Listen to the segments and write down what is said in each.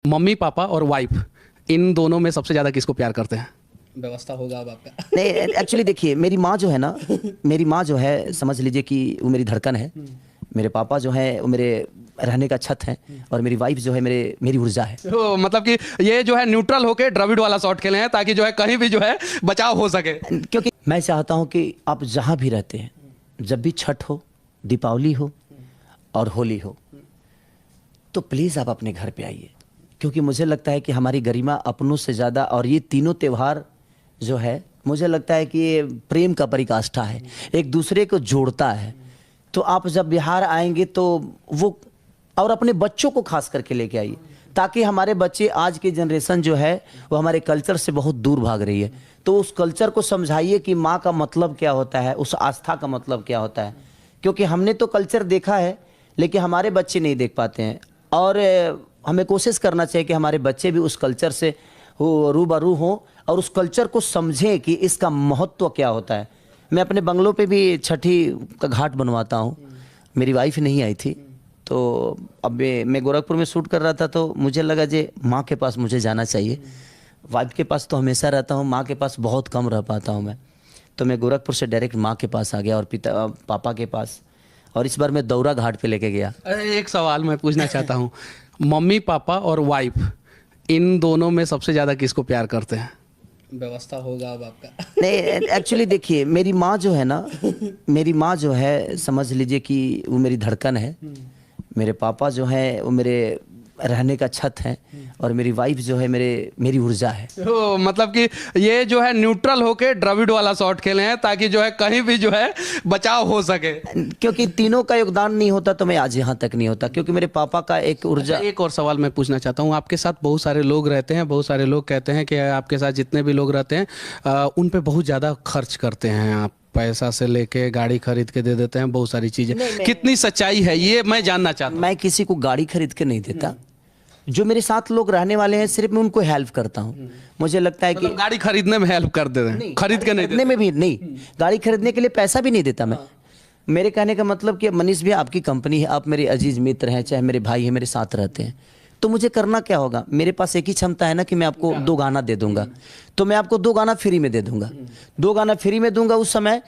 Mummy papa और wife, इन दोनों में सबसे ज़्यादा किसको प्यार करते हैं? व्यवस्था होगा अब आपका। नहीं, एक्चुअली देखिए, मेरी माँ जो है ना, मेरी माँ जो है, समझ लीजिए कि वो मेरी धड़कन है। मेरे पापा जो हैं वो मेरे रहने का छत है, और मेरी वाइफ जो है मेरी ऊर्जा है। तो मतलब कि ये जो है न्यूट्रल होके द्रविड़ वाला शॉट खेले हैं ताकि जो है कहीं भी जो है बचाव हो सके। क्योंकि मैं चाहता हूँ कि आप जहाँ भी रहते हैं, जब भी छठ हो, दीपावली हो और होली हो, तो प्लीज़ आप अपने घर पे आइए। क्योंकि मुझे लगता है कि हमारी गरिमा अपनों से ज़्यादा, और ये तीनों त्यौहार जो है, मुझे लगता है कि ये प्रेम का परिकाष्ठा है, एक दूसरे को जोड़ता है। तो आप जब बिहार आएंगे तो वो, और अपने बच्चों को खास करके लेके आइए, ताकि हमारे बच्चे, आज की जनरेशन जो है वो हमारे कल्चर से बहुत दूर भाग रही है। तो उस कल्चर को समझाइए कि माँ का मतलब क्या होता है, उस आस्था का मतलब क्या होता है। क्योंकि हमने तो कल्चर देखा है, लेकिन हमारे बच्चे नहीं देख पाते हैं। और हमें कोशिश करना चाहिए कि हमारे बच्चे भी उस कल्चर से रूबरू हों और उस कल्चर को समझें कि इसका महत्व क्या होता है। मैं अपने बंगलों पे भी छठी का घाट बनवाता हूँ। मेरी वाइफ नहीं आई थी, तो अब मैं गोरखपुर में शूट कर रहा था, तो मुझे लगा जे माँ के पास मुझे जाना चाहिए। वाइफ के पास तो हमेशा रहता हूँ, माँ के पास बहुत कम रह पाता हूँ मैं। तो मैं गोरखपुर से डायरेक्ट माँ के पास आ गया और पापा के पास, और इस बार मैं दौरा घाट पे लेके गया। एक सवाल मैं पूछना चाहता हूँ, मम्मी पापा और वाइफ, इन दोनों में सबसे ज़्यादा किसको प्यार करते हैं? व्यवस्था होगा अब आपका। नहीं, एक्चुअली देखिए, मेरी माँ जो है ना, मेरी माँ जो है, समझ लीजिए कि वो मेरी धड़कन है। मेरे पापा जो हैं वो मेरे रहने का छत है, और मेरी वाइफ जो है मेरी ऊर्जा है। तो मतलब कि ये जो है न्यूट्रल होके द्रविड़ वाला शॉट खेले हैं ताकि जो है कहीं भी जो है बचाव हो सके। क्योंकि तीनों का योगदान नहीं होता तो मैं आज यहाँ तक नहीं होता, क्योंकि मेरे पापा का एक ऊर्जा। एक और सवाल मैं पूछना चाहता हूँ, आपके साथ बहुत सारे लोग रहते हैं, बहुत सारे लोग कहते हैं कि आपके साथ जितने भी लोग रहते हैं उन पे बहुत ज़्यादा खर्च करते हैं आप, पैसा से लेके गाड़ी खरीद के दे देते हैं, बहुत सारी चीज़ें। कितनी सच्चाई है ये मैं जानना चाहता हूँ। मैं किसी को गाड़ी खरीद के नहीं देता। जो मेरे साथ लोग रहने वाले हैं, सिर्फ मैं उनको हेल्प करता हूँ। मुझे लगता है कि गाड़ी खरीदने में हेल्प कर देते हैं, खरीद के नहीं देते। में भी नहीं, गाड़ी खरीदने के लिए पैसा भी नहीं देता मैं। मेरे कहने का मतलब कि मनीष भैया, आपकी कंपनी है, आप मेरे अजीज मित्र हैं, चाहे मेरे भाई हैं, मेरे साथ रहते हैं, तो मुझे करना क्या होगा? मेरे पास एक ही क्षमता है ना कि मैं आपको 2 गाना दे दूंगा, तो मैं आपको 2 गाना फ्री में दे दूंगा। 2 गाना फ्री में दूंगा उस समय।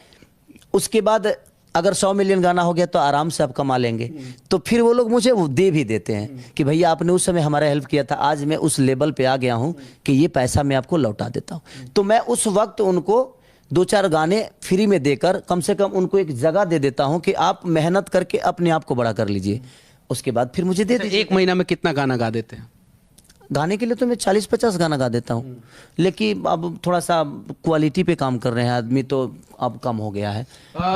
उसके बाद अगर 100 मिलियन गाना हो गया तो आराम से आप कमा लेंगे। तो फिर वो लोग मुझे वो दे भी देते हैं कि भैया आपने उस समय हमारा हेल्प किया था, आज मैं उस लेवल पे आ गया हूँ कि ये पैसा मैं आपको लौटा देता हूँ। तो मैं उस वक्त उनको 2-4 गाने फ्री में देकर कम से कम उनको एक जगह दे देता हूँ कि आप मेहनत करके अपने आप को बड़ा कर लीजिए। उसके बाद फिर मुझे दे दीजिए। एक महीना में कितना गाना गा देते हैं? गाने के लिए तो मैं 40-50 गाना गा देता हूँ, लेकिन अब थोड़ा सा क्वालिटी पे काम कर रहे हैं आदमी, तो अब कम हो गया है।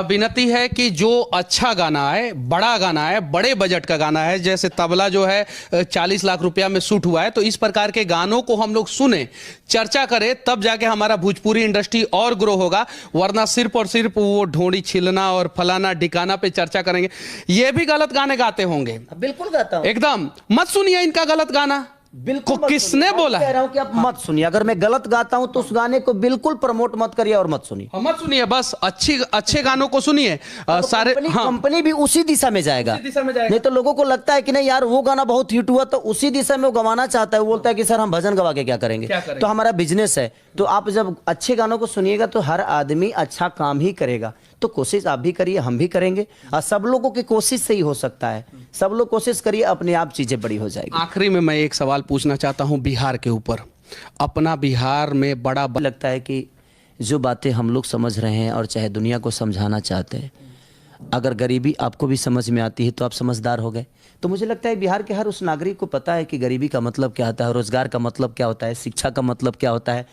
विनती है कि जो अच्छा गाना है, बड़ा गाना है, बड़े बजट का गाना है, जैसे तबला जो है 40 लाख रुपया में शूट हुआ है, तो इस प्रकार के गानों को हम लोग सुने, चर्चा करें, तब जाके हमारा भोजपुरी इंडस्ट्री और ग्रो होगा। वरना सिर्फ और सिर्फ वो ढोंडी छिलना और फलाना ढिकाना पे चर्चा करेंगे। ये भी गलत गाने गाते होंगे। बिल्कुल गाता हूँ, एकदम मत सुनिए इनका गलत गाना। बिल्कुल किसने बोला? कह रहा हूँ कि आप मत सुनिए। अगर मैं गलत गाता हूँ तो उस गाने को बिल्कुल प्रमोट मत करिए और मत सुनिए। मत सुनिए, बस अच्छे गानों को सुनिए। सारे कंपनी भी उसी दिशा में जाएगा। नहीं तो लोगों को लगता है कि नहीं यार, वो गाना बहुत हिट हुआ तो उसी दिशा में वो गवाना चाहता है। वो बोलता है कि सर हम भजन गवा के क्या करेंगे? तो हमारा बिजनेस है। तो आप जब अच्छे गानों को सुनिएगा तो हर आदमी अच्छा काम ही करेगा। तो कोशिश आप भी करिए, हम भी करेंगे, और सब लोगों की कोशिश से ही हो सकता है। सब लोग कोशिश करिए, अपने आप चीजें बड़ी हो जाएगी। आखिरी में मैं एक सवाल पूछना चाहता हूं बिहार के ऊपर। अपना बिहार में बड़ा लगता है कि जो बातें हम लोग समझ रहे हैं और चाहे दुनिया को समझाना चाहते हैं, अगर गरीबी आपको भी समझ में आती है तो आप समझदार हो गए। तो मुझे लगता है बिहार के हर उस नागरिक को पता है कि गरीबी का मतलब क्या होता है, रोजगार का मतलब क्या होता है, शिक्षा का मतलब क्या होता है,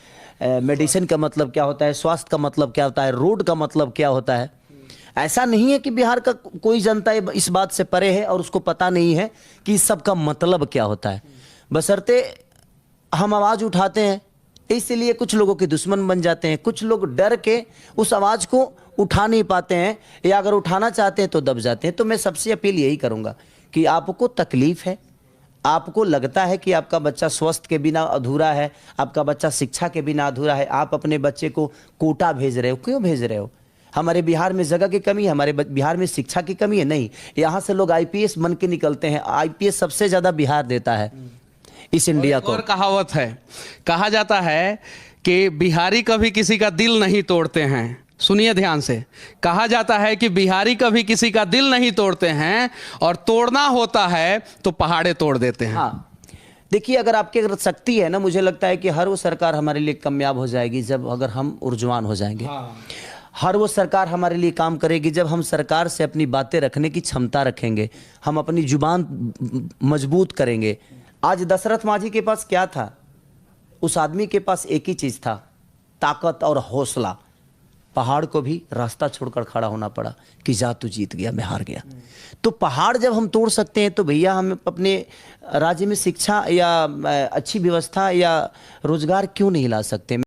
मेडिसिन का मतलब क्या होता है, स्वास्थ्य का मतलब क्या होता है, रोड का मतलब क्या होता है। ऐसा नहीं है कि बिहार का कोई जनता इस बात से परे है और उसको पता नहीं है कि इस सब का मतलब क्या होता है। बशर्ते हम आवाज़ उठाते हैं, इसलिए कुछ लोगों के दुश्मन बन जाते हैं। कुछ लोग डर के उस आवाज़ को उठा नहीं पाते हैं, या अगर उठाना चाहते हैं तो दब जाते हैं। तो मैं सबसे अपील यही करूँगा कि आपको तकलीफ़ है, आपको लगता है कि आपका बच्चा स्वस्थ के बिना अधूरा है, आपका बच्चा शिक्षा के बिना अधूरा है, आप अपने बच्चे को कोटा भेज रहे हो। क्यों भेज रहे हो? हमारे बिहार में जगह की कमी है, हमारे बिहार में शिक्षा की कमी है? नहीं, यहाँ से लोग आईपीएस बन के निकलते हैं। आईपीएस सबसे ज़्यादा बिहार देता है। इस इंडिया को। और कहावत है, कहा जाता है कि बिहारी कभी किसी का दिल नहीं तोड़ते हैं। सुनिए ध्यान से, कहा जाता है कि बिहारी कभी किसी का दिल नहीं तोड़ते हैं और तोड़ना होता है तो पहाड़े तोड़ देते हैं। हाँ, देखिए, अगर आपके अगर शक्ति है ना, मुझे लगता है कि हर वो सरकार हमारे लिए कामयाब हो जाएगी जब अगर हम ऊर्जवान हो जाएंगे। हर वो सरकार हमारे लिए काम करेगी जब हम सरकार से अपनी बातें रखने की क्षमता रखेंगे, हम अपनी जुबान मजबूत करेंगे। आज दशरथ माझी के पास क्या था? उस आदमी के पास एक ही चीज था, ताकत और हौसला। पहाड़ को भी रास्ता छोड़कर खड़ा होना पड़ा कि जा तू जीत गया, मैं हार गया। तो पहाड़ जब हम तोड़ सकते हैं तो भैया हम अपने राज्य में शिक्षा या अच्छी व्यवस्था या रोजगार क्यों नहीं ला सकते?